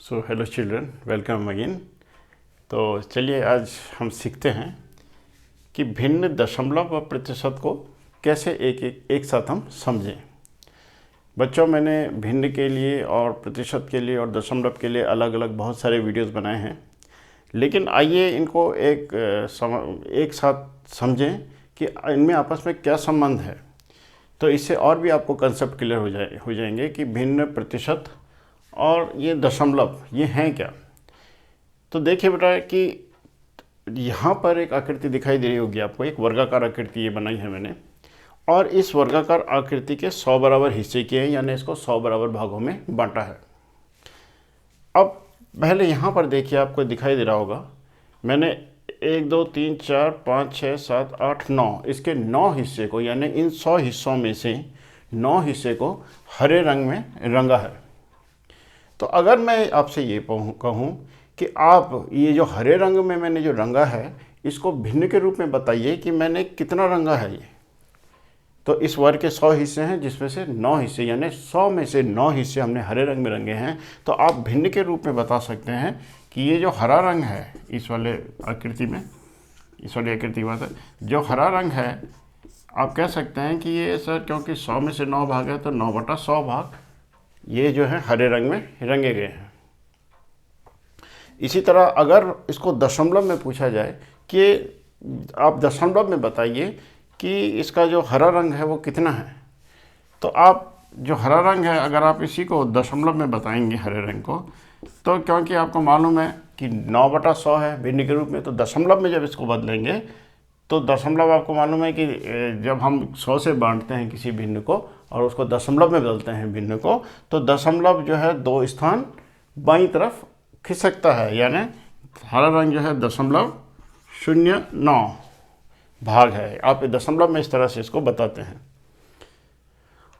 So hello children, welcome again. तो चलिए आज हम सीखते हैं कि भिन्न दशमलव व प्रतिशत को कैसे एक साथ हम समझें। बच्चों, मैंने भिन्न के लिए और प्रतिशत के लिए और दशमलव के लिए अलग अलग बहुत सारे वीडियोस बनाए हैं, लेकिन आइए इनको एक साथ समझें कि इनमें आपस में क्या संबंध है। तो इससे और भी आपको कंसेप्ट क्लियर हो जाएंगे कि भिन्न, प्रतिशत और ये दशमलव ये हैं क्या। तो देखिए बेटा कि यहाँ पर एक आकृति दिखाई दे रही होगी आपको, एक वर्गाकार आकृति ये बनाई है मैंने, और इस वर्गाकार आकृति के 100 बराबर हिस्से किए हैं, यानी इसको 100 बराबर भागों में बांटा है। अब पहले यहाँ पर देखिए, आपको दिखाई दे रहा होगा मैंने 1 2 3 4 5 6 7 8 9 इसके 9 हिस्से को, यानी इन 100 हिस्सों में से 9 हिस्से को हरे रंग में रंगा है। तो अगर मैं आपसे ये कहूँ कि आप ये जो हरे रंग में मैंने जो रंगा है इसको भिन्न के रूप में बताइए कि मैंने कितना रंगा है ये। तो इस वर्ग के 100 हिस्से हैं, जिसमें से 9 हिस्से, यानी 100 में से 9 हिस्से हमने हरे रंग में रंगे हैं। तो आप भिन्न के रूप में बता सकते हैं कि ये जो हरा रंग है इस वाले आकृति में, इस वाली आकृति की बात है, जो हरा रंग है आप कह सकते हैं कि ये सर, क्योंकि 100 में से 9 भाग है तो 9/100 भाग ये जो है हरे रंग में रंगे गए हैं। इसी तरह अगर इसको दशमलव में पूछा जाए कि आप दशमलव में बताइए कि इसका जो हरा रंग है वो कितना है, तो आप जो हरा रंग है अगर आप इसी को दशमलव में बताएंगे हरे रंग को, तो क्योंकि आपको मालूम है कि 9/100 है भिन्न के रूप में, तो दशमलव में जब इसको बदलेंगे तो दशमलव आपको मालूम है कि जब हम 100 से बांटते हैं किसी भिन्न को और उसको दशमलव में बदलते हैं भिन्न को, तो दशमलव जो है 2 स्थान बाईं तरफ खिसकता है, यानी हरा रंग जो है 0.09 भाग है। आप दशमलव में इस तरह से इसको बताते हैं।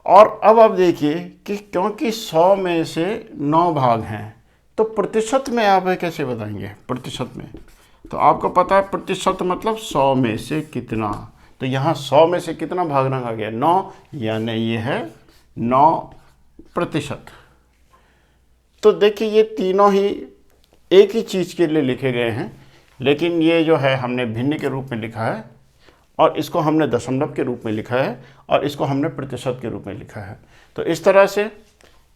और अब आप देखिए कि क्योंकि 100 में से 9 भाग हैं, तो प्रतिशत में आप कैसे बताएंगे। प्रतिशत में तो आपको पता है प्रतिशत मतलब 100 में से कितना, तो यहाँ 100 में से कितना भाग रंगा गया, 9, यानी ये है 9%। तो देखिए ये तीनों ही एक ही चीज़ के लिए लिखे गए हैं, लेकिन ये जो है हमने भिन्न के रूप में लिखा है और इसको हमने दशमलव के रूप में लिखा है और इसको हमने प्रतिशत के रूप में लिखा है। तो इस तरह से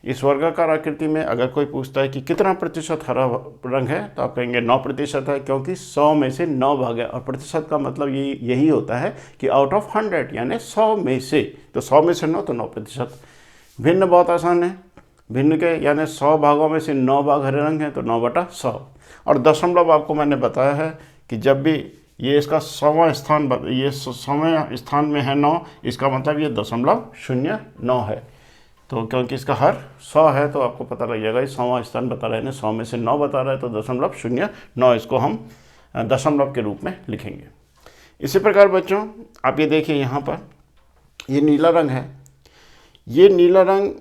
इस वर्गाकार आकृति में अगर कोई पूछता है कि कितना प्रतिशत हरा रंग है, तो आप कहेंगे 9% है, क्योंकि 100 में से 9 भाग है। और प्रतिशत का मतलब यही होता है कि आउट ऑफ 100, यानी 100 में से, तो 100 में से 9 तो 9%। भिन्न बहुत आसान है, भिन्न के यानी 100 भागों में से 9 भाग हरे रंग है, तो 9/100। और दशमलव आपको मैंने बताया है कि जब भी ये इसका 100वां स्थान, ये 100वें स्थान में है 9, इसका मतलब ये 0.09 है। तो क्योंकि इसका हर 100 है तो आपको पता लग जाएगा, 100वां स्थान बता रहे हैं, 100 में से 9 बता रहा है, तो 0.09 इसको हम दशमलव के रूप में लिखेंगे। इसी प्रकार बच्चों आप ये देखिए, यहाँ पर ये नीला रंग है। ये नीला रंग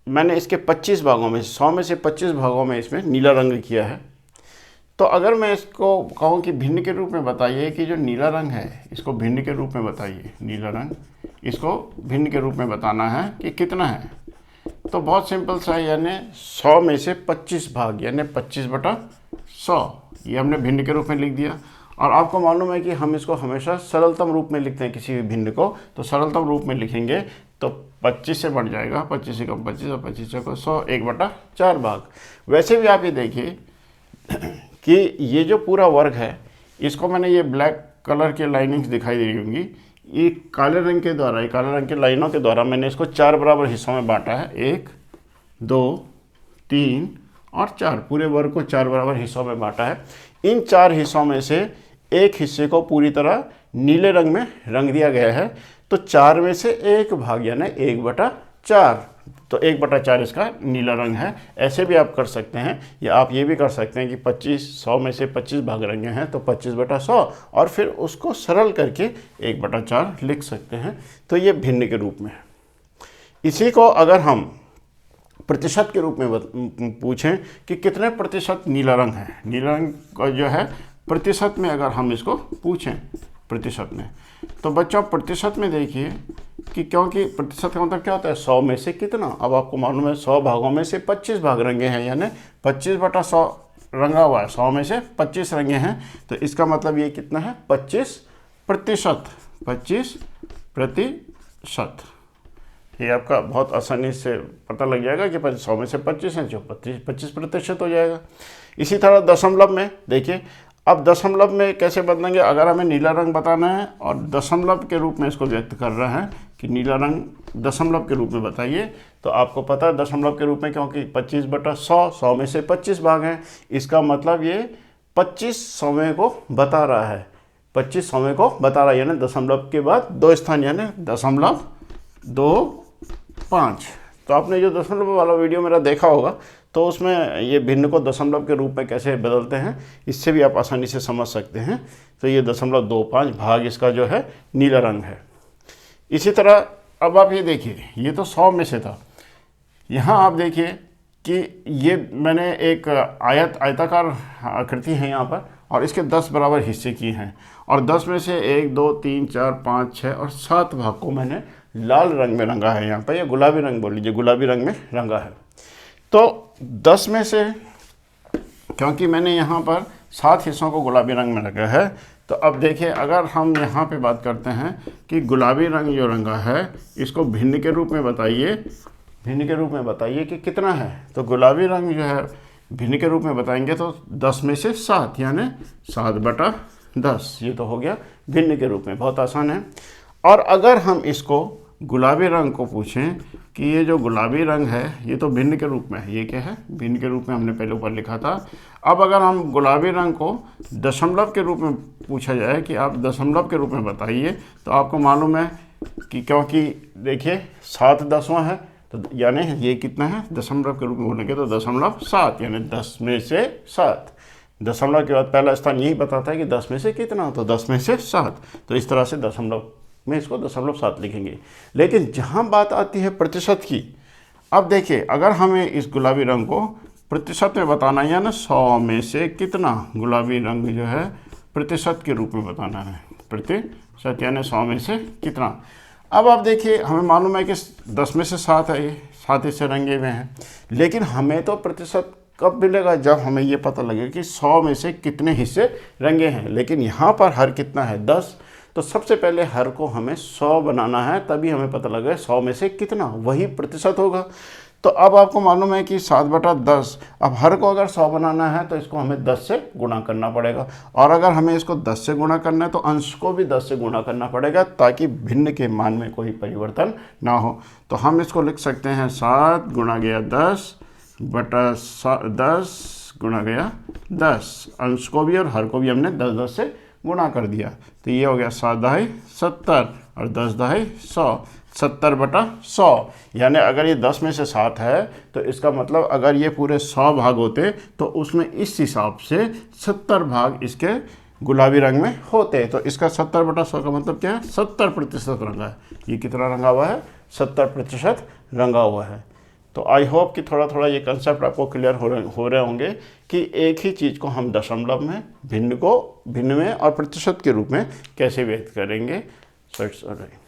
मैंने इसके 25 भागों में, 100 में से 25 भागों में इसमें नीला रंग किया है। तो अगर मैं इसको कहूँ कि भिन्न के रूप में बताइए कि जो नीला रंग है इसको भिन्न के रूप में बताइए, नीला रंग इसको भिन्न के रूप में बताना है कि कितना है, तो बहुत सिंपल सा है, यानी 100 में से 25 भाग, यानी 25/100 ये हमने भिन्न के रूप में लिख दिया। और आपको मालूम है कि हम इसको हमेशा सरलतम रूप में लिखते हैं किसी भी भिन्न को, तो सरलतम रूप में लिखेंगे तो 25 से बढ़ जाएगा, 25 से कम 25 और 25 से 100, 1/4 भाग। वैसे भी आप ये देखिए कि ये जो पूरा वर्ग है इसको मैंने ये ब्लैक कलर के लाइनिंग्स दिखाई दे रही होंगी, ये काले रंग के द्वारा, ये काले रंग के लाइनों के द्वारा मैंने इसको 4 बराबर हिस्सों में बांटा है। 1 2 3 और 4, पूरे वर्ग को 4 बराबर हिस्सों में बांटा है। इन 4 हिस्सों में से एक हिस्से को पूरी तरह नीले रंग में रंग दिया गया है, तो 4 में से 1 भाग यानी 1/4, तो 1/4 इसका नीला रंग है। ऐसे भी आप कर सकते हैं, या आप ये भी कर सकते हैं कि 100 में से 25 भाग रंगे हैं तो 25/100, और फिर उसको सरल करके 1/4 लिख सकते हैं। तो ये भिन्न के रूप में है। इसी को अगर हम प्रतिशत के रूप में पूछें कि कितने प्रतिशत नीला रंग है, नीला रंग का जो है प्रतिशत में अगर हम इसको पूछें प्रतिशत में। तो बच्चों प्रतिशत में देखिए कि क्योंकि प्रतिशत का मतलब क्या होता है 100 में से कितना। अब आपको मालूम है 100 भागों में से 25 भाग रंगे हैं, यानी 25/100 रंगा हुआ है, 100 में से 25 रंगे हैं। तो इसका मतलब ये कितना है 25%। 25%। ये आपका बहुत आसानी से पता लग जाएगा कि 100 में से 25 हैं जो 25% हो जाएगा। इसी तरह दशमलव में देखिए, अब दशमलव में कैसे बदलेंगे, अगर हमें नीला रंग बताना है और दशमलव के रूप में इसको व्यक्त कर रहे हैं कि नीला रंग दशमलव के रूप में बताइए, तो आपको पता है दशमलव के रूप में क्योंकि 25/100, 100 में से 25 भाग हैं, इसका मतलब ये 25 सौवें को बता रहा है, 25 सौवें को बता रहा है, यानी दशमलव के बाद 2 स्थान यानी 0.25। तो आपने जो दशमलव वाला वीडियो मेरा देखा होगा तो उसमें ये भिन्न को दशमलव के रूप में कैसे बदलते हैं इससे भी आप आसानी से समझ सकते हैं। तो ये 0.25 भाग इसका जो है नीला रंग है। इसी तरह अब आप ये देखिए, ये तो 100 में से था, यहाँ आप देखिए कि ये मैंने एक आयताकार आकृति है यहाँ पर और इसके 10 बराबर हिस्से किए हैं और 10 में से 1 2 3 4 5 6 और 7 भाग को मैंने लाल रंग में रंगा है यहाँ पर, या गुलाबी रंग बोल लीजिए, गुलाबी रंग में रंगा है। तो 10 में से क्योंकि मैंने यहाँ पर 7 हिस्सों को गुलाबी रंग में रंगा है, तो अब देखिए अगर हम यहाँ पे बात करते हैं कि गुलाबी रंग जो रंगा है इसको भिन्न के रूप में बताइए, भिन्न के रूप में बताइए कि कितना है। तो गुलाबी रंग जो है भिन्न के रूप में बताएंगे तो 10 में से 7 यानी 7/10, ये तो हो गया भिन्न के रूप में, बहुत आसान है। और अगर हम इसको गुलाबी रंग को पूछें कि ये जो गुलाबी रंग है ये तो भिन्न के रूप में है, ये क्या है भिन्न के रूप में, हमने पहले ऊपर लिखा था। अब अगर हम गुलाबी रंग को दशमलव के रूप में पूछा जाए कि आप दशमलव के रूप में बताइए, तो आपको मालूम है कि क्योंकि देखिए 7/10 है तो यानी ये कितना है दशमलव के रूप में बोलेंगे तो 0.7 यानी 10 में से 7। दशमलव के बाद पहला स्थान यही बताता है कि 10 में से कितना, तो 10 में से 7। तो इस तरह से दशमलव में इसको 0.7 लिखेंगे। लेकिन जहाँ बात आती है प्रतिशत की, अब देखिए अगर हमें इस गुलाबी रंग को प्रतिशत में बताना है, यानी 100 में से कितना, गुलाबी रंग जो है प्रतिशत के रूप में बताना है, प्रतिशत यानी 100 में से कितना। अब आप देखिए हमें मालूम है कि 10 में से 7 है, ये 7 हिस्से रंगे हुए हैं, लेकिन हमें तो प्रतिशत कब मिलेगा जब हमें ये पता लगे कि 100 में से कितने हिस्से रंगे हैं। लेकिन यहाँ पर हर कितना है 10, तो सबसे पहले हर को हमें 100 बनाना है, तभी हमें पता लगे 100 में से कितना, वही प्रतिशत होगा। तो अब आपको मालूम है कि 7/10, अब हर को अगर 100 बनाना है तो इसको हमें 10 से गुणा करना पड़ेगा, और अगर हमें इसको 10 से गुणा करना है तो अंश को भी 10 से गुणा करना पड़ेगा ताकि भिन्न के मान में कोई परिवर्तन ना हो। तो हम इसको लिख सकते हैं 7 गुणा गया 10/10 गुणा गया 10, अंश को भी और हर को भी हमने 10 से गुणा कर दिया। तो ये हो गया 7×10 70 और 10×10 100, 70/100। यानी अगर ये 10 में से 7 है तो इसका मतलब अगर ये पूरे 100 भाग होते तो उसमें इस हिसाब से 70 भाग इसके गुलाबी रंग में होते। तो इसका 70/100 का मतलब क्या है 70% रंगा है। ये कितना रंगा हुआ है 70% रंगा हुआ है। तो आई होप कि थोड़ा थोड़ा ये कंसेप्ट आपको क्लियर हो रहे होंगे कि एक ही चीज़ को हम दशमलव में, भिन्न को भिन्न में और प्रतिशत के रूप में कैसे व्यक्त करेंगे। So it's alright.